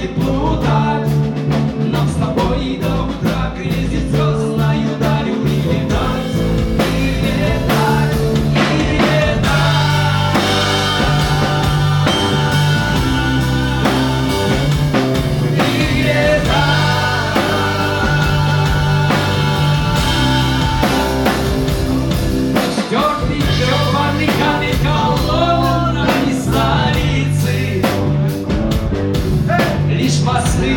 и плутать. Нам с тобой до утра грезить звездною далью и летать, и летать, и летать. И летать. Стертый чёрными колоннами столицы, лишь мосты,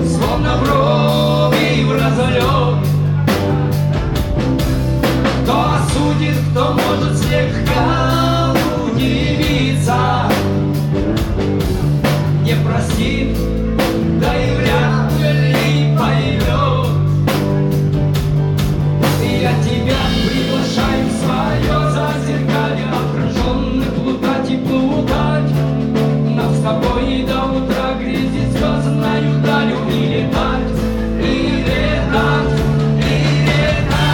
словно брови в разлет. Кто осудит, кто может слегка удивиться, не простит, да и вряд ли поймет. И я тебя приглашаю в свое зазеркалье, отраженный плутать и плутать. Нам с тобой до утра грезить звездною далью и летать, и летать, и летать.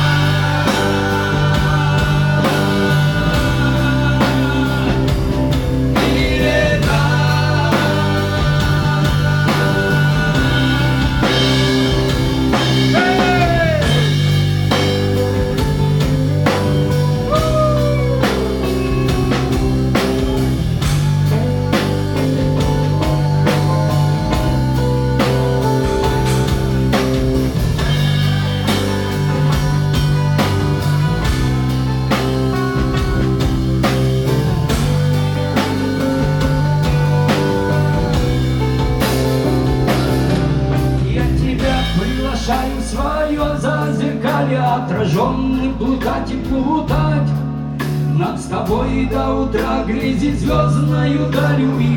И летать. Приглашаю в свое зазеркалье, отраженный плутать и плутать. Нам с тобой до утра грезить звездною далью и